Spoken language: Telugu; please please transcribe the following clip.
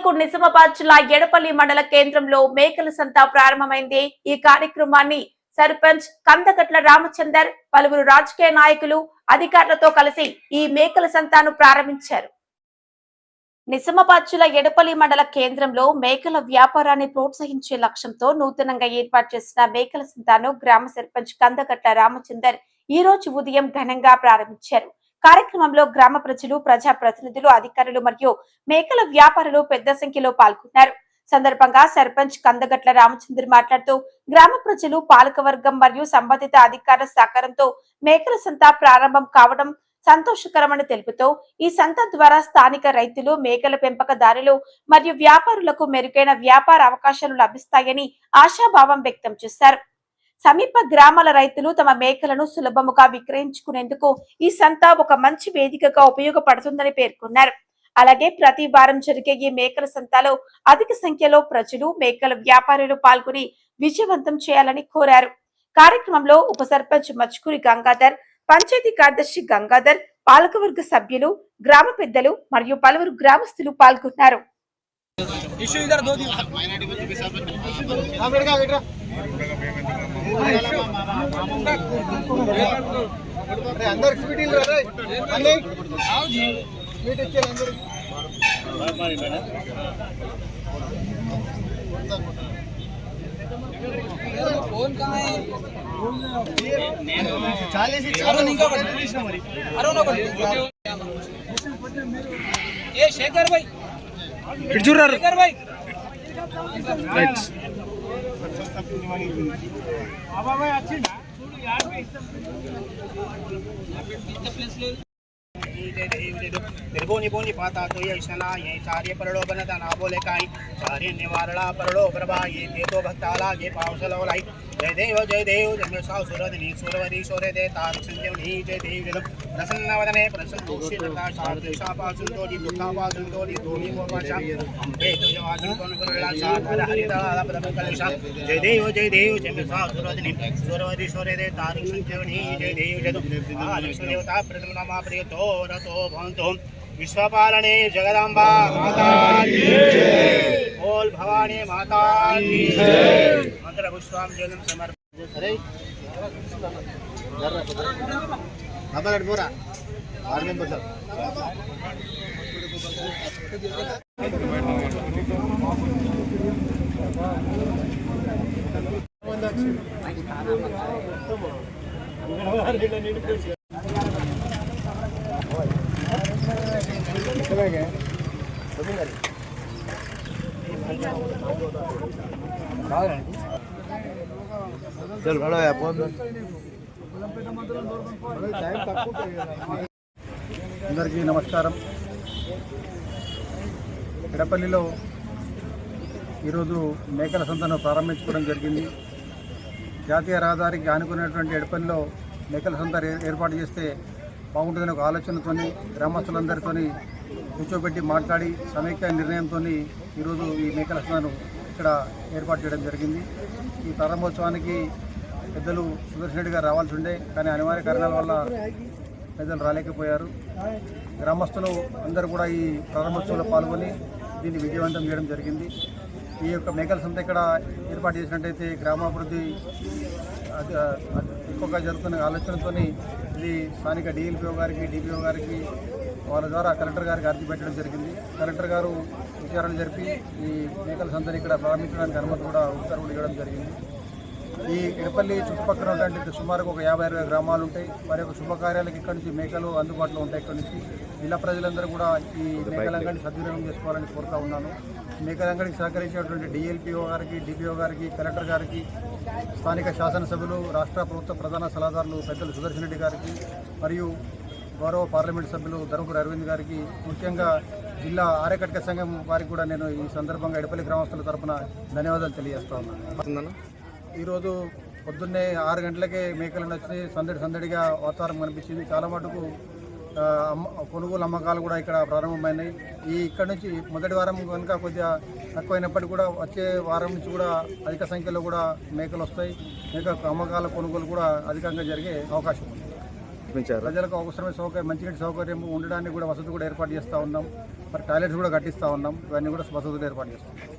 మేరకు నిజామాబాద్ జిల్లా ఎడపల్లి మండల కేంద్రంలో మేకల సంత ప్రారంభమైంది. ఈ కార్యక్రమాన్ని సర్పంచ్ కందగట్ల రామచందర్, పలువురు రాజకీయ నాయకులు, అధికారులతో కలిసి ఈ మేకల సంతను ప్రారంభించారు. నిజామాబాద్ జిల్లా ఎడపల్లి మండల కేంద్రంలో మేకల వ్యాపారాన్ని ప్రోత్సహించే లక్ష్యంతో నూతనంగా ఏర్పాటు చేసిన మేకల సంతను గ్రామ సర్పంచ్ కందగట్ల రామచందర్ ఈ రోజు ఉదయం ఘనంగా ప్రారంభించారు. కార్యక్రమంలో గ్రామ ప్రజలు, ప్రజా ప్రతినిధులు, అధికారులు మరియు మేకల వ్యాపారులు పెద్ద సంఖ్యలో పాల్గొన్నారు. సందర్భంగా సర్పంచ్ కందగట్ల రామచందర్ మాట్లాడుతూ గ్రామ ప్రజలు, పాలకవర్గం మరియు సంబంధిత అధికారుల సహకారంతో మేకల సంత ప్రారంభం కావడం సంతోషకరమని తెలుపుతూ ఈ సంత ద్వారా స్థానిక రైతులు, మేకల పెంపకదారులు మరియు వ్యాపారులకు మెరుగైన వ్యాపార అవకాశాలు లభిస్తాయని ఆశాభావం వ్యక్తం చేశారు. సమీప గ్రామాల రైతులు తమ మేకలను సులభముగా విక్రయించుకునేందుకు ఈ సంత ఒక మంచి వేదికగా ఉపయోగపడుతుందని పేర్కొన్నారు. అలాగే ప్రతి వారం జరిగే ఈ మేకల సంతలో అధిక సంఖ్యలో ప్రజలు, మేకల వ్యాపారులు పాల్గొని విజయవంతం చేయాలని కోరారు. కార్యక్రమంలో ఉప సర్పంచ్ మచ్కూరి గంగాధర్, పంచాయతీ కార్యదర్శి గంగాధర్, పాలకవర్గ సభ్యులు, గ్రామ పెద్దలు మరియు పలువురు గ్రామస్తులు పాల్గొన్నారు. शेखर भाई निर्गुणी बोनी पाता तो ये क्षणा ये चार्य परलो बनता ना बोले काई चार्य निवारणा परलो प्रभा ये तो भक्ताला ये पावसलो लाई जय देव जन्म साव सुरदनी सुरवरी शोरे दे तार संजीवनी जय देव प्रसन्नवदने प्रसन्नोषिता शांति शापासुतो दी दुखापासुतो दी दोनी मोपाशा हे तो जवाजन कोन करला सागर हरिदाला प्रभकलेशा जय देव जन्म साव सुरदनी सुरवरी शोरे दे तार संजीवनी जय देव देवता प्रथम नामा प्रियतो रतो भवन्तो विश्वपालने जगदम्बा माता की जय, बोल भवानी माता की जय। मंत्र पुष्पां जलम समर्पयामि। अरे नंबर बोरा आर्मी बदल चल बड़ा है फोन అందరికీ నమస్కారం. ఎడపల్లిలో ఈరోజు మేకల సంతను ప్రారంభించుకోవడం జరిగింది. జాతీయ రహదారికి ఆనుకున్నటువంటి ఎడపల్లిలో మేకల సంత ఏర్పాటు చేస్తే బాగుంటుందని ఒక ఆలోచనతో గ్రామస్తులందరితో కూర్చోబెట్టి మాట్లాడి సమైక్య నిర్ణయంతో ఈరోజు ఈ మేకల సంతను ఇక్కడ ఏర్పాటు చేయడం జరిగింది. ఈ ప్రారంభోత్సవానికి పెద్దలు సుదర్శన్ రెడ్డి గారు రావాల్సి ఉండే, కానీ అనివార్య కారణాల వల్ల పెద్దలు రాలేకపోయారు. గ్రామస్తులు అందరూ కూడా ఈ ప్రారంభోత్సవంలో పాల్గొని దీన్ని విజయవంతం చేయడం జరిగింది. ఈ యొక్క మేకల సంత ఇక్కడ ఏర్పాటు చేసినట్టయితే గ్రామాభివృద్ధి ఎక్కువగా జరుగుతున్న ఆలోచనతో ఇది స్థానిక డిఎల్పిఓ గారికి, డిపిఓ గారికి వాళ్ళ ద్వారా కలెక్టర్ గారికి అర్జీ పెట్టడం జరిగింది. కలెక్టర్ గారు విచారణ జరిపి ఈ మేకల సంతని ఇక్కడ ప్రారంభించడానికి అనుమతి కూడా ఉత్తర్వులు ఇవ్వడం జరిగింది. ఈ ఎడపల్లి చుట్టుపక్కల ఉన్నటువంటి సుమారుగా ఒక 50-60 గ్రామాలు ఉంటాయి. మరి ఒక శుభకార్యాలకు ఇక్కడ నుంచి మేకలు అందుబాటులో ఉంటాయి. ఇక్కడ నుంచి జిల్లా ప్రజలందరూ కూడా ఈ మేకలంగడిని సద్వినియోగం చేసుకోవాలని కోరుతూ ఉన్నాను. మేకలంగడికి సహకరించినటువంటి డిఎల్పిఓ గారికి, డిపిఓ గారికి, కలెక్టర్ గారికి, స్థానిక శాసనసభ్యులు, రాష్ట్ర ప్రభుత్వ ప్రధాన సలహాదారులు పెద్దలు సుదర్శన్ రెడ్డి గారికి మరియు గౌరవ పార్లమెంటు సభ్యులు ధర్మపురి అరవింద్ గారికి, ముఖ్యంగా జిల్లా ఆర్యకట్క సంఘం వారికి కూడా నేను ఈ సందర్భంగా ఎడపల్లి గ్రామస్తుల తరఫున ధన్యవాదాలు తెలియజేస్తా ఉన్నాను. ఈరోజు పొద్దున్నే 6 గంటలకే మేకలను వచ్చి సందడిగా వాతావరణం కనిపించింది. చాలా మటుకు కొనుగోలు అమ్మకాలు కూడా ఇక్కడ ప్రారంభమైనాయి. ఇక్కడ నుంచి మొదటి వారం కనుక కొద్దిగా తక్కువైనప్పటికీ కూడా వచ్చే వారం నుంచి కూడా అధిక సంఖ్యలో కూడా మేకలు వస్తాయి. మేక అమ్మకాల కొనుగోలు కూడా అధికంగా జరిగే అవకాశం ఉంది. కల్పించారు. ప్రజలకు అవసరమైన సౌకర్యం, మంచినీటి సౌకర్యం, ఉండడానికి కూడా వసతి కూడా ఏర్పాటు చేస్తూ ఉన్నాం. మరి టాయిలెట్స్ కూడా కట్టిస్తూ ఉన్నాం. ఇవన్నీ కూడా వసతులు ఏర్పాటు చేస్తాం.